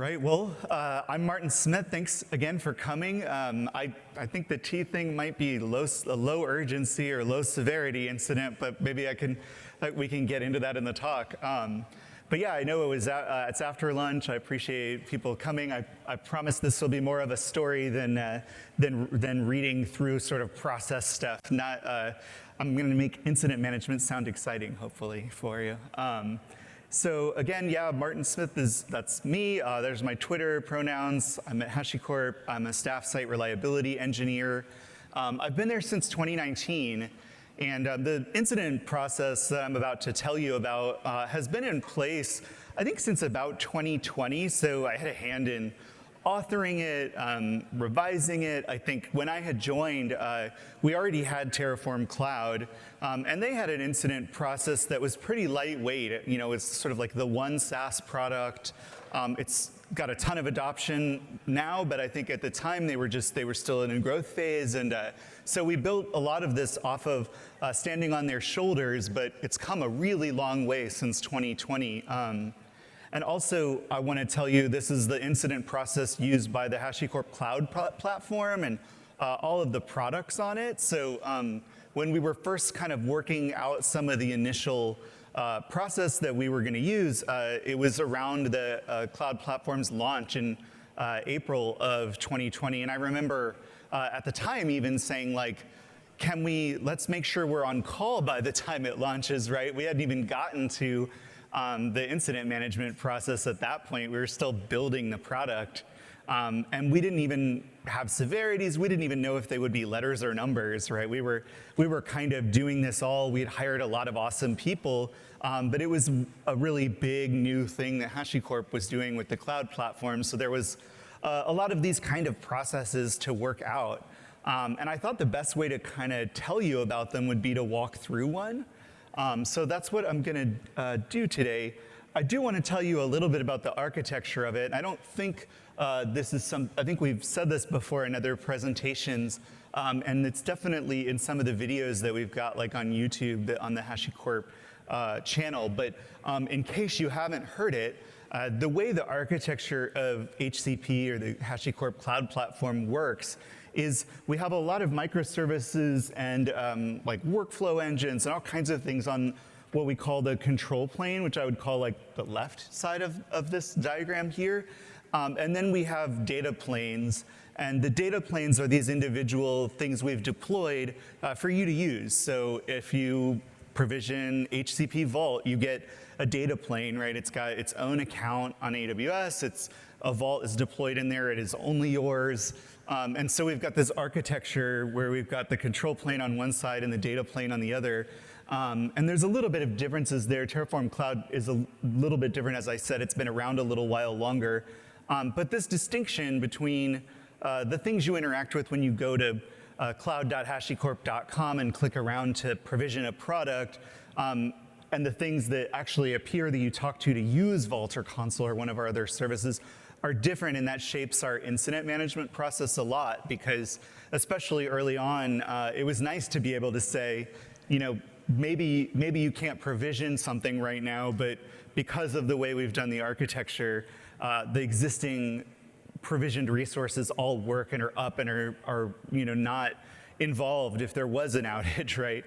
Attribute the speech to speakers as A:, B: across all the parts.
A: right, well, I'm Martin Smith. Thanks again for coming. I think the T thing might be a low urgency or low severity incident, but maybe we can get into that in the talk. But yeah, I know it's after lunch. I appreciate people coming. I promise this will be more of a story than reading through sort of process stuff. I'm going to make incident management sound exciting, hopefully, for you. So again, yeah, Martin Smith that's me. There's my Twitter pronouns. I'm at HashiCorp. I'm a staff site reliability engineer. I've been there since 2019. And the incident process that I'm about to tell you about has been in place, I think, since about 2020. So I had a hand in authoring it, revising it. I think when I had joined, we already had Terraform Cloud, and they had an incident process that was pretty lightweight. You know, it's sort of like the one SaaS product. It's got a ton of adoption now, but I think at the time they were still in a growth phase, and so we built a lot of this off of standing on their shoulders, but it's come a really long way since 2020. And also, I want to tell you, this is the incident process used by the HashiCorp Cloud platform and all of the products on it. So when we were first kind of working out some of the initial process that we were going to use, it was around the cloud platform's launch in April of 2020. And I remember at the time even saying, like, let's make sure we're on call by the time it launches, right? We hadn't even gotten to the incident management process at that point. We were still building the product. And we didn't even have severities. We didn't even know if they would be letters or numbers, right? We were kind of doing this all. We had hired a lot of awesome people, but it was a really big new thing that HashiCorp was doing with the cloud platform. So there was a lot of these kind of processes to work out. And I thought the best way to kind of tell you about them would be to walk through one. So that's what I'm going to do today. I do want to tell you a little bit about the architecture of it. I don't think I think we've said this before in other presentations, and it's definitely in some of the videos that we've got, like on YouTube, on the HashiCorp channel. But in case you haven't heard it, the way the architecture of HCP, or the HashiCorp Cloud Platform, works is we have a lot of microservices and like workflow engines and all kinds of things on what we call the control plane, which I would call like the left side of this diagram here. And then we have data planes. And the data planes are these individual things we've deployed for you to use. So if you provision HCP Vault, you get a data plane, right? It's got its own account on AWS. A Vault is deployed in there. It is only yours. And so we've got this architecture where we've got the control plane on one side and the data plane on the other. And there's a little bit of differences there. Terraform Cloud is a little bit different. As I said, it's been around a little while longer. But this distinction between the things you interact with when you go to cloud.hashicorp.com and click around to provision a product, and the things that actually appear that you talk to use Vault or Consul or one of our other services are different, and that shapes our incident management process a lot, because especially early on, it was nice to be able to say, you know, maybe you can't provision something right now, but because of the way we've done the architecture, the existing provisioned resources all work and are up and are you know, not involved if there was an outage, right?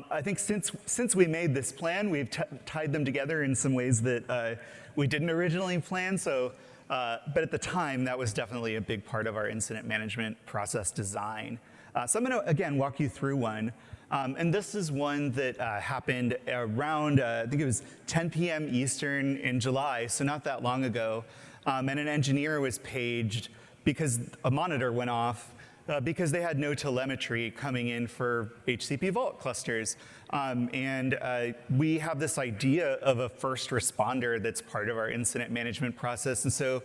A: I think since we made this plan, we've tied them together in some ways that we didn't originally plan. So, but at the time, that was definitely a big part of our incident management process design. So I'm going to, again, walk you through one. And this is one that happened around, I think it was 10 p.m. Eastern in July, so not that long ago. And an engineer was paged because a monitor went off because they had no telemetry coming in for HCP Vault clusters. And we have this idea of a first responder that's part of our incident management process. And so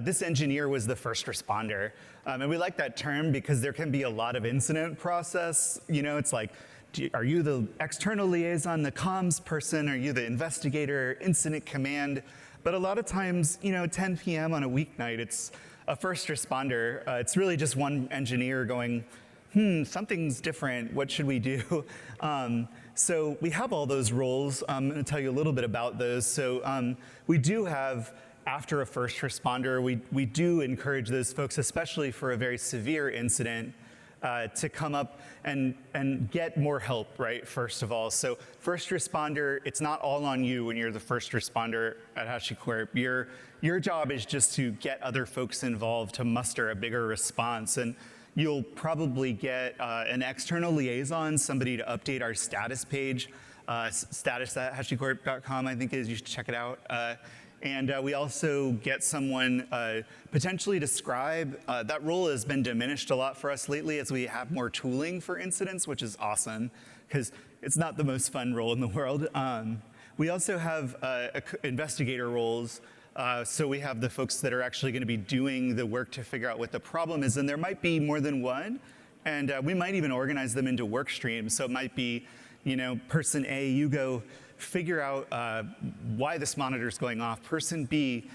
A: this engineer was the first responder. And we like that term because there can be a lot of incident process. You know, it's like, are you the external liaison, the comms person? Are you the investigator, incident command? But a lot of times, you know, 10 p.m. on a weeknight, it's a first responder. It's really just one engineer going, something's different. What should we do? So we have all those roles. I'm going to tell you a little bit about those. So we do have after a first responder, we do encourage those folks, especially for a very severe incident, to come up and get more help, right, first of all. So first responder, it's not all on you when you're the first responder at HashiCorp. Your job is just to get other folks involved to muster a bigger response. And you'll probably get an external liaison, somebody to update our status page, status@hashicorp.com, I think is, you should check it out. And we also get someone potentially to scribe. That role has been diminished a lot for us lately as we have more tooling for incidents, which is awesome, because it's not the most fun role in the world. We also have investigator roles. So we have the folks that are actually going to be doing the work to figure out what the problem is, and there might be more than one. And we might even organize them into work streams. So it might be, person A, you go figure out why this monitor is going off. Person B,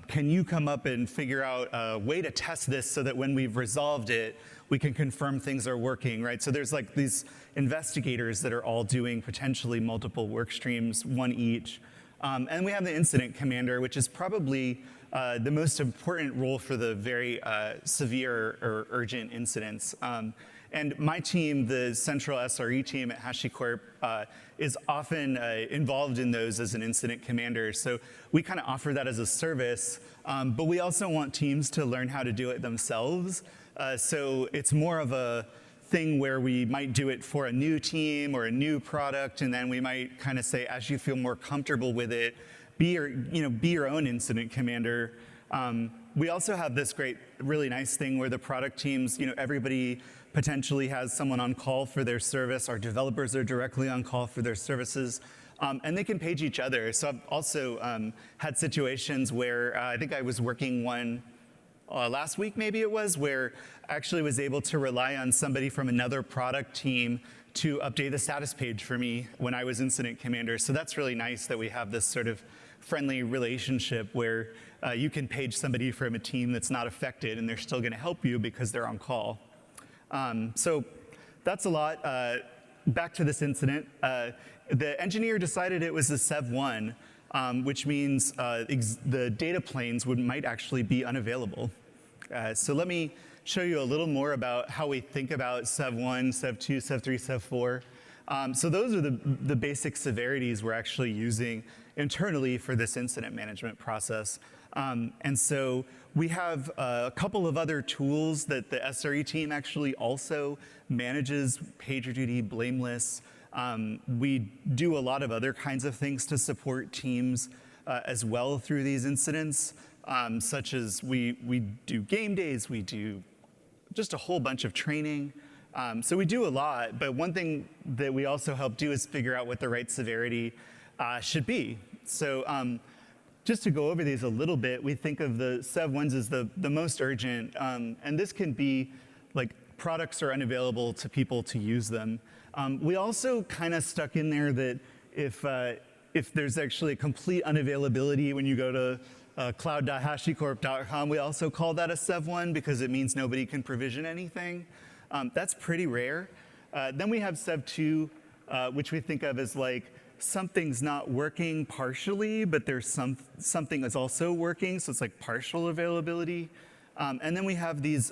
A: can you come up and figure out a way to test this so that when we've resolved it, we can confirm things are working, right? So there's like these investigators that are all doing potentially multiple work streams, one each. And we have the incident commander, which is probably the most important role for the very severe or urgent incidents. And my team, the central SRE team at HashiCorp, is often involved in those as an incident commander. So we kind of offer that as a service, but we also want teams to learn how to do it themselves. So it's more of a thing where we might do it for a new team or a new product, and then we might kind of say, as you feel more comfortable with it, be your own incident commander. We also have this great, really nice thing where the product teams, everybody potentially has someone on call for their service. Our developers are directly on call for their services, and they can page each other. So I've also had situations where I think I was working one last week, maybe it was, where I actually was able to rely on somebody from another product team to update the status page for me when I was incident commander. So that's really nice that we have this sort of friendly relationship where you can page somebody from a team that's not affected and they're still going to help you because they're on call. So that's a lot. Back to this incident. The engineer decided it was a Sev1, which means the data planes might actually be unavailable. So let me show you a little more about how we think about Sev1, Sev2, Sev3, Sev4. So those are the basic severities we're actually using internally for this incident management process. And so we have a couple of other tools that the SRE team actually also manages: PagerDuty, Blameless. We do a lot of other kinds of things to support teams as well through these incidents, such as we do game days, we do just a whole bunch of training. So we do a lot, but one thing that we also help do is figure out what the right severity should be. So just to go over these a little bit, we think of the Sev1s as the most urgent, and this can be like products are unavailable to people to use them. We also kind of stuck in there that if there's actually a complete unavailability when you go to cloud.hashicorp.com, we also call that a Sev1 because it means nobody can provision anything. That's pretty rare. Then we have Sev2, which we think of as like something's not working partially, but there's something that's also working, so it's like partial availability. And then we have these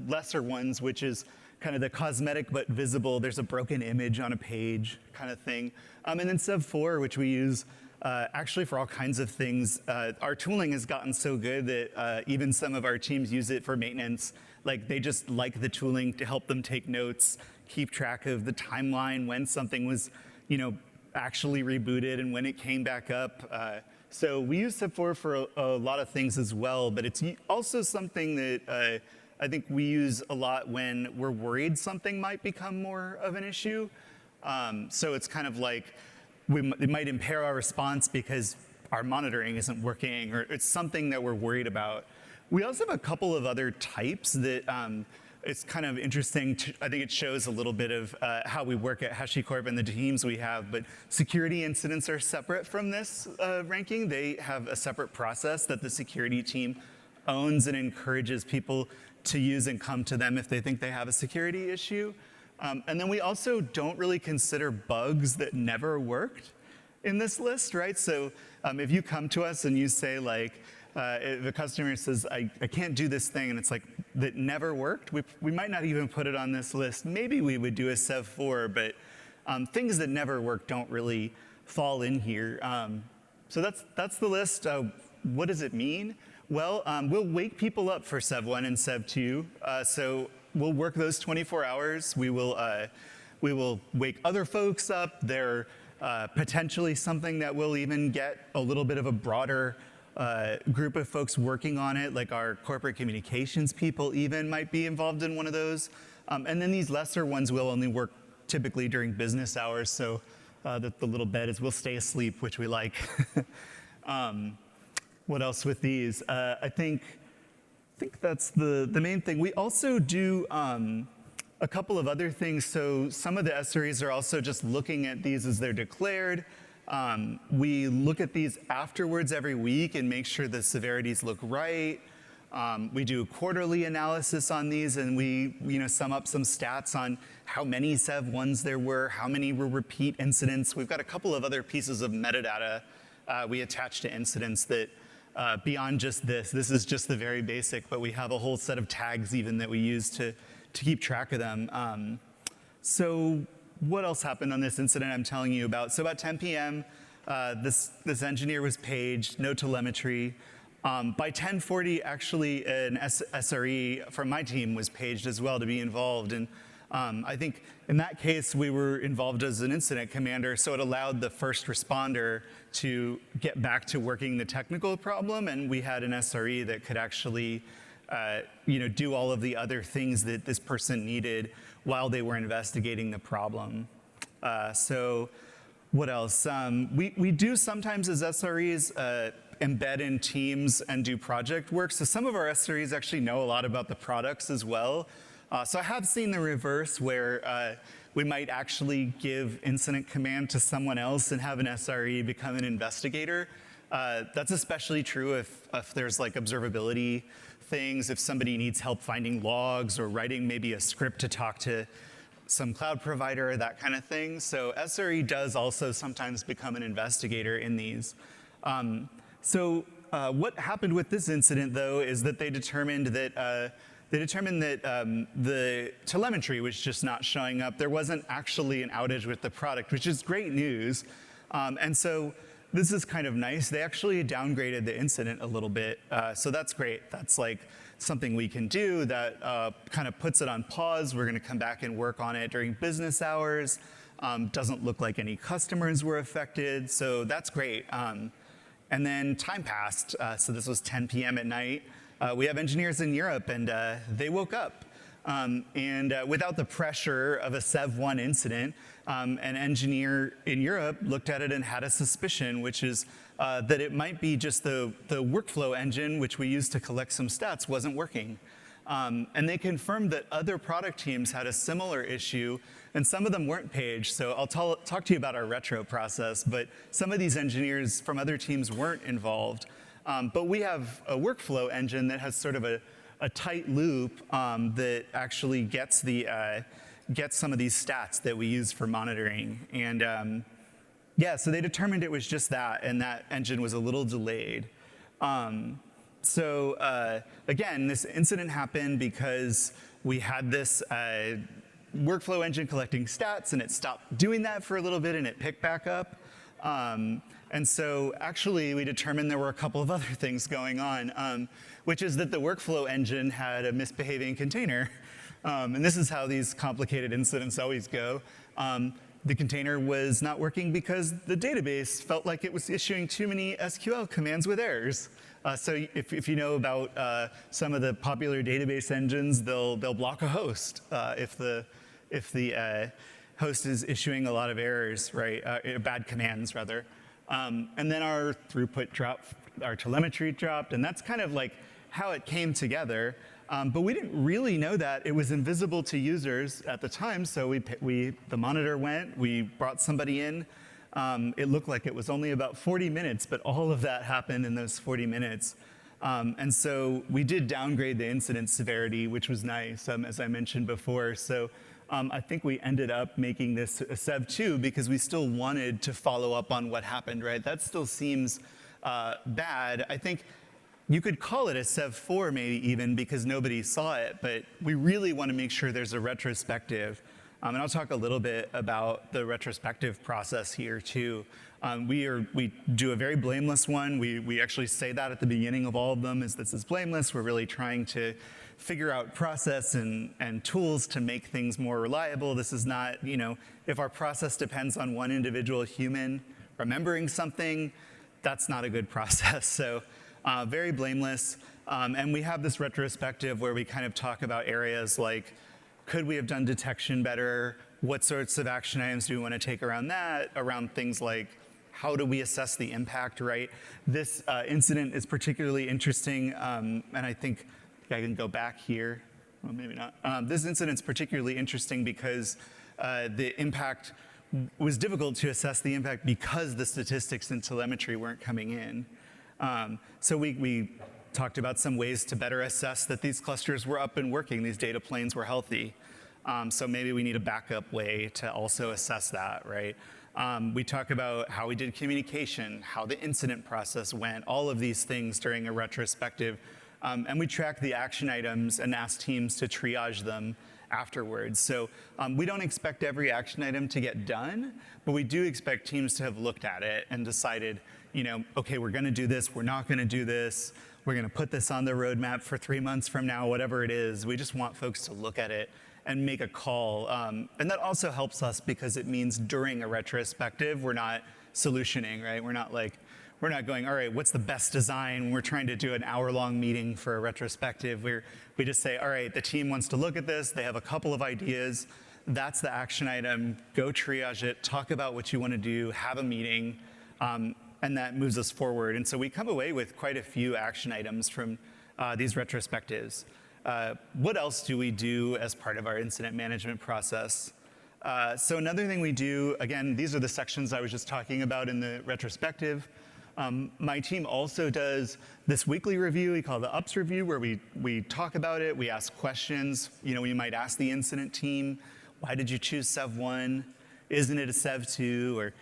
A: lesser ones, which is kind of the cosmetic but visible. There's a broken image on a page kind of thing. And then Sev4, which we use actually for all kinds of things. Our tooling has gotten so good that even some of our teams use it for maintenance. Like they just like the tooling to help them take notes, keep track of the timeline when something was, actually rebooted and when it came back up. So we use Sev4 for a lot of things as well, but it's also something that I think we use a lot when we're worried something might become more of an issue. So it's kind of like it might impair our response because our monitoring isn't working, or it's something that we're worried about. We also have a couple of other types that it's kind of interesting. I think it shows a little bit of how we work at HashiCorp and the teams we have, but security incidents are separate from this ranking. They have a separate process that the security team owns and encourages people to use and come to them if they think they have a security issue. And then we also don't really consider bugs that never worked in this list, right? So if you come to us and you say like, if a customer says, I can't do this thing, and it's like, that never worked, we might not even put it on this list. Maybe we would do a Sev 4, but things that never work don't really fall in here. So that's the list. What does it mean? Well, we'll wake people up for Sev 1 and Sev 2. So we'll work those 24 hours. We will wake other folks up. They're potentially something that will even get a little bit of a broader group of folks working on it, like our corporate communications people even might be involved in one of those. And then these lesser ones will only work typically during business hours, so that the little bed is we'll stay asleep, which we like. What else with these? I think that's the main thing. We also do a couple of other things. So some of the SREs are also just looking at these as they're declared. We look at these afterwards every week and make sure the severities look right. We do a quarterly analysis on these, and we sum up some stats on how many Sev 1s there were, how many were repeat incidents. We've got a couple of other pieces of metadata we attach to incidents that beyond just this is just the very basic, but we have a whole set of tags even that we use to keep track of them. So what else happened on this incident I'm telling you about? So about 10 p.m., this engineer was paged, no telemetry. By 10:40, actually, an SRE from my team was paged as well to be involved. And I think in that case, we were involved as an incident commander, so it allowed the first responder to get back to working the technical problem, and we had an SRE that could actually do all of the other things that this person needed while they were investigating the problem. So what else? We do sometimes as SREs embed in teams and do project work. So some of our SREs actually know a lot about the products as well. So I have seen the reverse where we might actually give incident command to someone else and have an SRE become an investigator. That's especially true if there's like observability things, if somebody needs help finding logs or writing maybe a script to talk to some cloud provider, that kind of thing. So SRE does also sometimes become an investigator in these. So what happened with this incident, though, is that they determined that the telemetry was just not showing up. There wasn't actually an outage with the product, which is great news. And so this is kind of nice. They actually downgraded the incident a little bit. So that's great. That's like something we can do that kind of puts it on pause. We're going to come back and work on it during business hours. Doesn't look like any customers were affected. So that's great. And then time passed. So this was 10 p.m. at night. We have engineers in Europe, and they woke up. And without the pressure of a Sev 1 incident, an engineer in Europe looked at it and had a suspicion, which is that it might be just the workflow engine, which we use to collect some stats, wasn't working. And they confirmed that other product teams had a similar issue, and some of them weren't paged. So I'll talk to you about our retro process, but some of these engineers from other teams weren't involved. But we have a workflow engine that has sort of a tight loop that actually gets some of these stats that we use for monitoring. And yeah, so they determined it was just that, and that engine was a little delayed. So again, this incident happened because we had this workflow engine collecting stats, and it stopped doing that for a little bit, and it picked back up. And so actually, we determined there were a couple of other things going on, which is that the workflow engine had a misbehaving container. And this is how these complicated incidents always go. The container was not working because the database felt like it was issuing too many SQL commands with errors. So if you know about some of the popular database engines, they'll block a host if the host is issuing a lot of errors, right? Bad commands, rather. And then our throughput dropped, our telemetry dropped, and that's kind of like how it came together. But we didn't really know that. It was invisible to users at the time, so the monitor went, we brought somebody in. It looked like it was only about 40 minutes, but all of that happened in those 40 minutes. And so we did downgrade the incident severity, which was nice, as I mentioned before. So I think we ended up making this a Sev 2 because we still wanted to follow up on what happened, right? That still seems bad. I think you could call it a Sev 4 maybe even because nobody saw it, but we really want to make sure there's a retrospective. And I'll talk a little bit about the retrospective process here too. We do a very blameless one. We actually say that at the beginning of all of them, is this is blameless. We're really trying to figure out process and tools to make things more reliable. This is not, if our process depends on one individual human remembering something, that's not a good process. So very blameless. And we have this retrospective where we kind of talk about areas like, could we have done detection better? What sorts of action items do we want to take around that? Around things like, how do we assess the impact, right? This incident is particularly interesting, and I think I can go back here. Well, maybe not. This incident's particularly interesting because the impact was difficult to assess the impact because the statistics and telemetry weren't coming in. So we talked about some ways to better assess that these clusters were up and working, these data planes were healthy. So maybe we need a backup way to also assess that, right? We talk about how we did communication, how the incident process went, all of these things during a retrospective. And we track the action items and ask teams to triage them afterwards. So we don't expect every action item to get done, but we do expect teams to have looked at it and decided, okay, we're gonna do this, we're not gonna do this, we're gonna put this on the roadmap for 3 months from now, whatever it is. We just want folks to look at it and make a call. And that also helps us because it means during a retrospective, we're not solutioning, right? We're not going, all right, what's the best design? We're trying to do an hour-long meeting for a retrospective. We just say, all right, the team wants to look at this. They have a couple of ideas. That's the action item. Go triage it. Talk about what you want to do. Have a meeting. And that moves us forward. And so we come away with quite a few action items from these retrospectives. What else do we do as part of our incident management process? So another thing we do, again, these are the sections I was just talking about in the retrospective. My team also does this weekly review we call the Ups review, where we talk about it, we ask questions. We might ask the incident team, why did you choose Sev 1? Isn't it a Sev 2? Or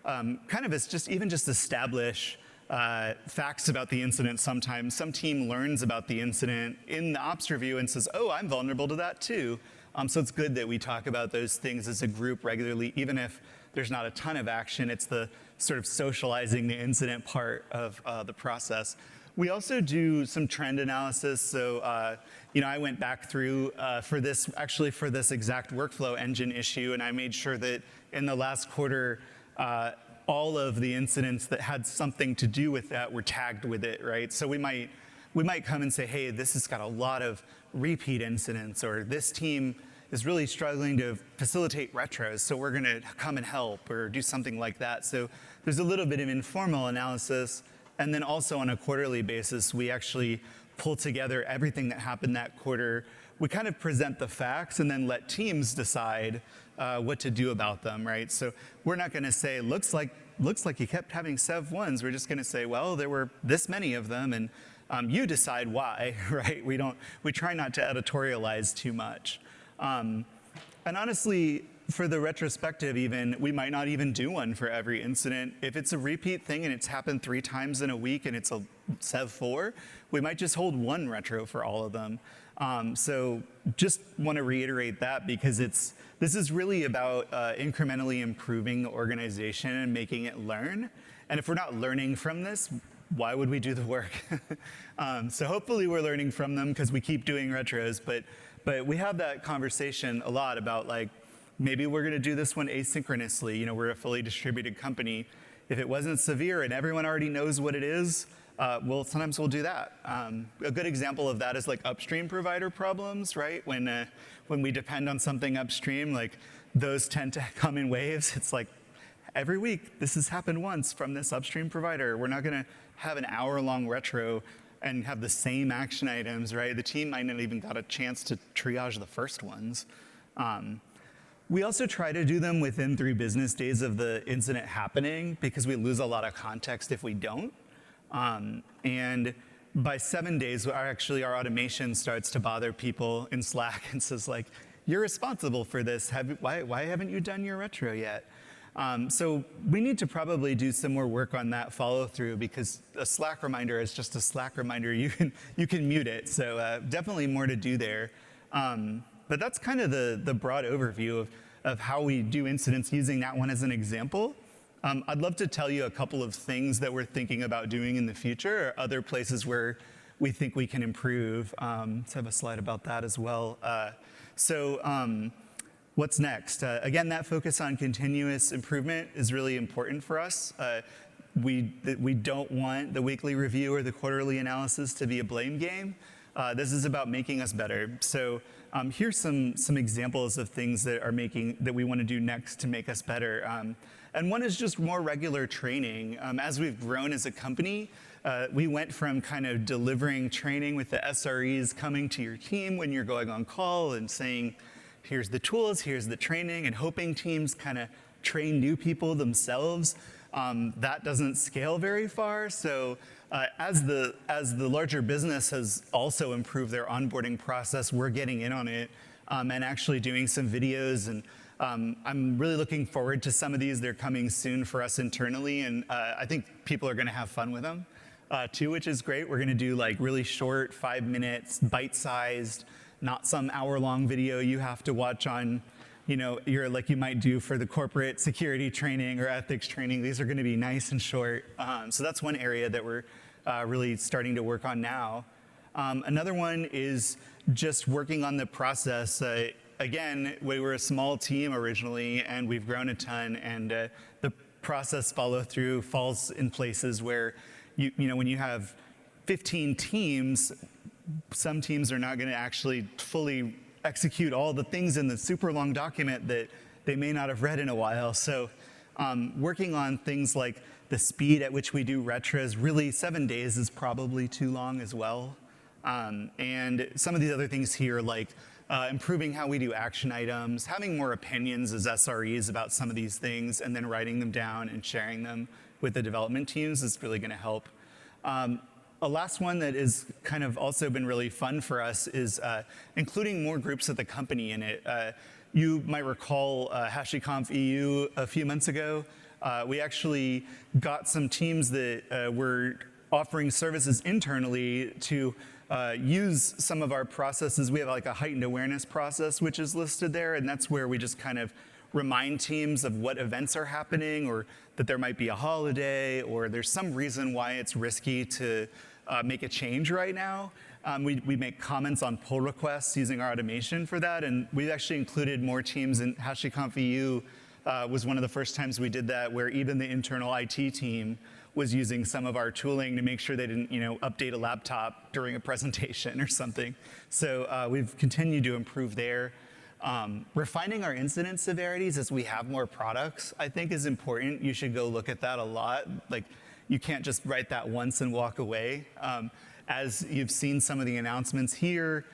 A: kind of even just establish facts about the incident sometimes. Some team learns about the incident in the Ops review and says, oh, I'm vulnerable to that too. So it's good that we talk about those things as a group regularly, even if there's not a ton of action. It's the sort of socializing the incident part of the process. We also do some trend analysis. So, I went back through for this exact workflow engine issue, and I made sure that in the last quarter, all of the incidents that had something to do with that were tagged with it, right? So we might come and say, hey, this has got a lot of repeat incidents, or this team is really struggling to facilitate retros, so we're gonna come and help, or do something like that. So there's a little bit of informal analysis, and then also on a quarterly basis, we actually pull together everything that happened that quarter. We kind of present the facts and then let teams decide what to do about them, right? So we're not gonna say, looks like you kept having Sev 1s. We're just gonna say, well, there were this many of them, and you decide why, right? We try not to editorialize too much. And honestly, for the retrospective even, we might not even do one for every incident. If it's a repeat thing and it's happened 3 times in a week and it's a Sev 4, we might just hold one retro for all of them. So just want to reiterate that because this is really about incrementally improving the organization and making it learn. And if we're not learning from this, why would we do the work? So hopefully we're learning from them because we keep doing retros, but we have that conversation a lot about like, maybe we're gonna do this one asynchronously. We're a fully distributed company. If it wasn't severe and everyone already knows what it is, well, sometimes we'll do that. A good example of that is like upstream provider problems, right? When we depend on something upstream, like those tend to come in waves. It's like every week, this has happened once from this upstream provider. We're not gonna have an hour-long retro and have the same action items, right? The team might not even got a chance to triage the first ones. We also try to do them within 3 business days of the incident happening because we lose a lot of context if we don't. And by 7 days, our automation starts to bother people in Slack and says like, you're responsible for this. Why haven't you done your retro yet? So we need to probably do some more work on that follow through, because a Slack reminder is just a Slack reminder. You can mute it. So definitely more to do there. But that's kind of the broad overview of how we do incidents, using that one as an example. I'd love to tell you a couple of things that we're thinking about doing in the future, or other places where we think we can improve. So I have a slide about that as well. What's next? Again, that focus on continuous improvement is really important for us. We don't want the weekly review or the quarterly analysis to be a blame game. This is about making us better. So here's some examples of things that we want to do next to make us better. And one is just more regular training. As we've grown as a company, we went from kind of delivering training with the SREs coming to your team when you're going on call and saying, here's the tools, here's the training, and hoping teams kind of train new people themselves. That doesn't scale very far. So as the larger business has also improved their onboarding process, we're getting in on it and actually doing some videos. And I'm really looking forward to some of these. They're coming soon for us internally, and I think people are going to have fun with them too, which is great. We're going to do like really short, 5 minutes, bite-sized, not some hour-long video you have to watch on, like you might do for the corporate security training or ethics training. These are going to be nice and short. So that's one area that we're really starting to work on now. Another one is just working on the process. Again, we were a small team originally, and we've grown a ton, and the process follow-through falls in places where, when you have 15 teams, some teams are not going to actually fully execute all the things in the super long document that they may not have read in a while. So working on things like the speed at which we do retros, really 7 days is probably too long as well. And some of these other things here, like improving how we do action items, having more opinions as SREs about some of these things, and then writing them down and sharing them with the development teams is really going to help. A last one that has kind of also been really fun for us is including more groups of the company in it. You might recall HashiConf EU a few months ago. We actually got some teams that were offering services internally to use some of our processes. We have like a heightened awareness process, which is listed there, and that's where we just kind of remind teams of what events are happening, or that there might be a holiday, or there's some reason why it's risky to make a change right now. We make comments on pull requests using our automation for that, and we've actually included more teams in HashiConf EU. Was one of the first times we did that, where even the internal IT team was using some of our tooling to make sure they didn't, update a laptop during a presentation or something. So we've continued to improve there. Refining our incident severities as we have more products, I think, is important. You should go look at that a lot. Like, you can't just write that once and walk away. As you've seen some of the announcements here,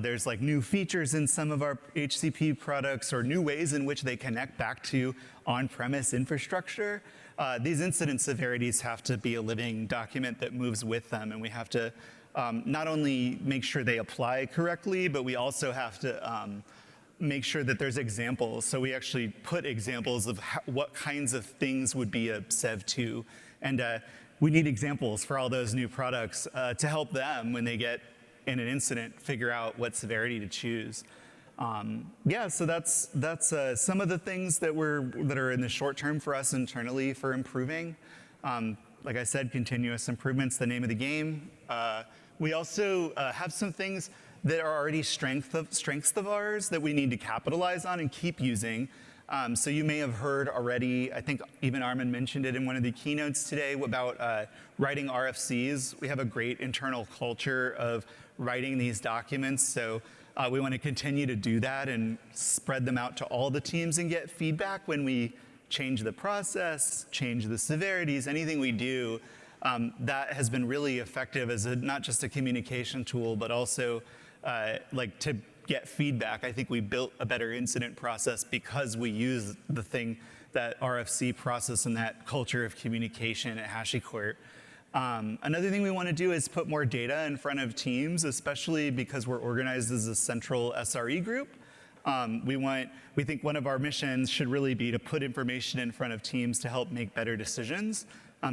A: there's like new features in some of our HCP products, or new ways in which they connect back to on-premise infrastructure. These incident severities have to be a living document that moves with them, and we have to not only make sure they apply correctly, but we also have to make sure that there's examples. So we actually put examples of what kinds of things would be a Sev 2. And we need examples for all those new products to help them, when they get in an incident, figure out what severity to choose. So that's some of the things that are in the short term for us internally for improving. Like I said, continuous improvement's the name of the game. We also have some things that are already strengths of ours that we need to capitalize on and keep using. So you may have heard already, I think even Armin mentioned it in one of the keynotes today, about writing RFCs. We have a great internal culture of writing these documents, so we want to continue to do that and spread them out to all the teams and get feedback when we change the process, change the severities, anything we do. That has been really effective as not just a communication tool, but also to get feedback. I think we built a better incident process because we use that RFC process and that culture of communication at HashiCorp. Another thing we want to do is put more data in front of teams, especially because we're organized as a central SRE group. We think one of our missions should really be to put information in front of teams to help make better decisions.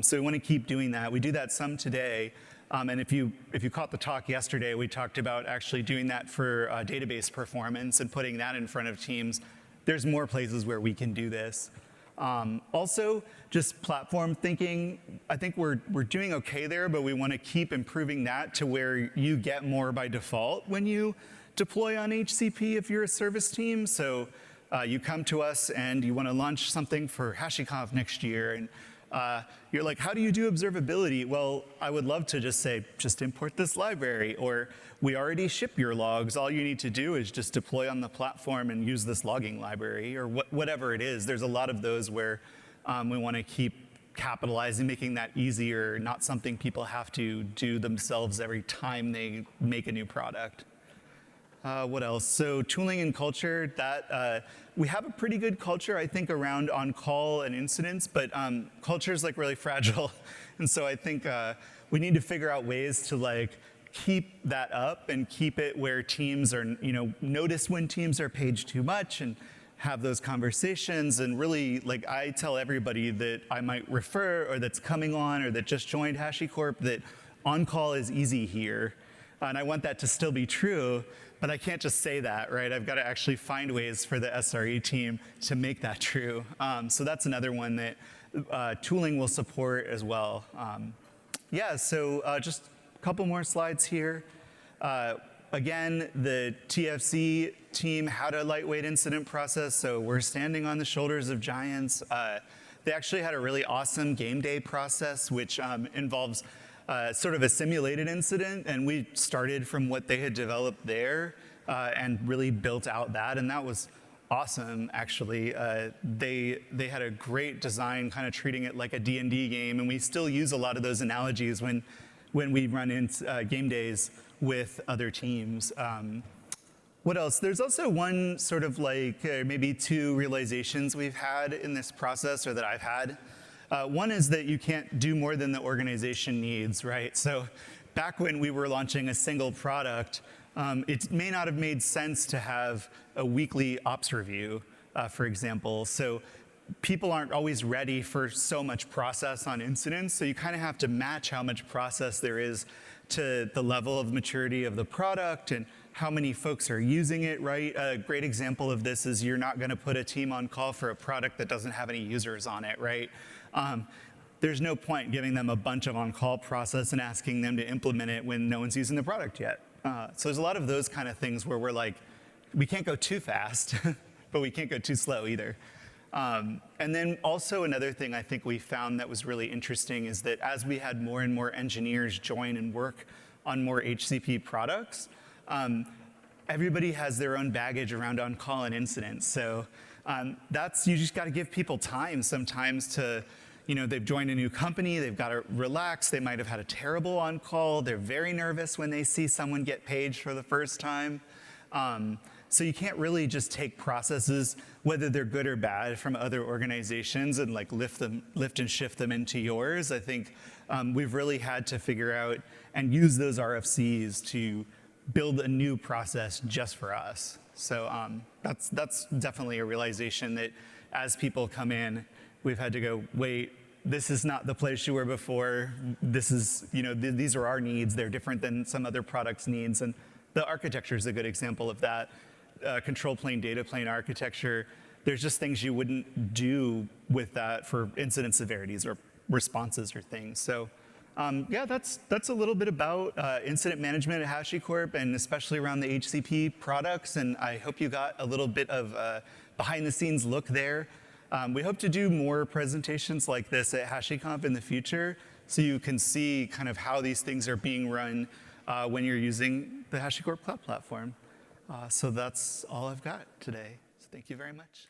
A: So we want to keep doing that. We do that some today. And if you caught the talk yesterday, we talked about actually doing that for database performance and putting that in front of teams. There's more places where we can do this. Also, just platform thinking. I think we're doing okay there, but we want to keep improving that to where you get more by default when you deploy on HCP if you're a service team. So you come to us and you want to launch something for HashiConf next year, and you're like, how do you do observability? Well, I would love to just say, just import this library, or we already ship your logs. All you need to do is just deploy on the platform and use this logging library, or whatever it is. There's a lot of those where we want to keep capitalizing, making that easier, not something people have to do themselves every time they make a new product. What else? So tooling and culture, we have a pretty good culture, I think, around on-call and incidents, but culture is like really fragile. And so I think we need to figure out ways to keep that up and keep it where teams are, notice when teams are paged too much and have those conversations. And really, I tell everybody that I might refer or that's coming on or that just joined HashiCorp that on-call is easy here. And I want that to still be true. But I can't just say that, right? I've got to actually find ways for the SRE team to make that true. So that's another one that tooling will support as well. So just a couple more slides here. Again, the TFC team had a lightweight incident process, so we're standing on the shoulders of giants. They actually had a really awesome game day process, which involves sort of a simulated incident, and we started from what they had developed there and really built out that, and that was awesome, actually. They had a great design, kind of treating it like a D&D game, and we still use a lot of those analogies when we run in game days with other teams. What else? There's also one sort of maybe two realizations we've had in this process, or that I've had. One is that you can't do more than the organization needs, right? So back when we were launching a single product, it may not have made sense to have a weekly ops review, for example. So people aren't always ready for so much process on incidents, so you kind of have to match how much process there is to the level of maturity of the product and how many folks are using it, right? A great example of this is you're not going to put a team on call for a product that doesn't have any users on it, right? There's no point giving them a bunch of on-call process and asking them to implement it when no one's using the product yet. So there's a lot of those kind of things where we're like, we can't go too fast, but we can't go too slow either. And then also another thing I think we found that was really interesting is that as we had more and more engineers join and work on more HCP products, everybody has their own baggage around on-call and incidents. So you just got to give people time sometimes to, they've joined a new company, they've got to relax, they might have had a terrible on-call, they're very nervous when they see someone get paged for the first time. So you can't really just take processes, whether they're good or bad, from other organizations and lift and shift them into yours. I think we've really had to figure out and use those RFCs to build a new process just for us. So that's definitely a realization that as people come in, we've had to go, wait, this is not the place you were before. This is, these are our needs. They're different than some other products' needs. And the architecture is a good example of that. Control plane, data plane architecture. There's just things you wouldn't do with that for incident severities or responses or things. So that's a little bit about incident management at HashiCorp, and especially around the HCP products. And I hope you got a little bit of behind the scenes look there. We hope to do more presentations like this at HashiConf in the future, so you can see kind of how these things are being run when you're using the HashiCorp Cloud Platform. So that's all I've got today. So thank you very much.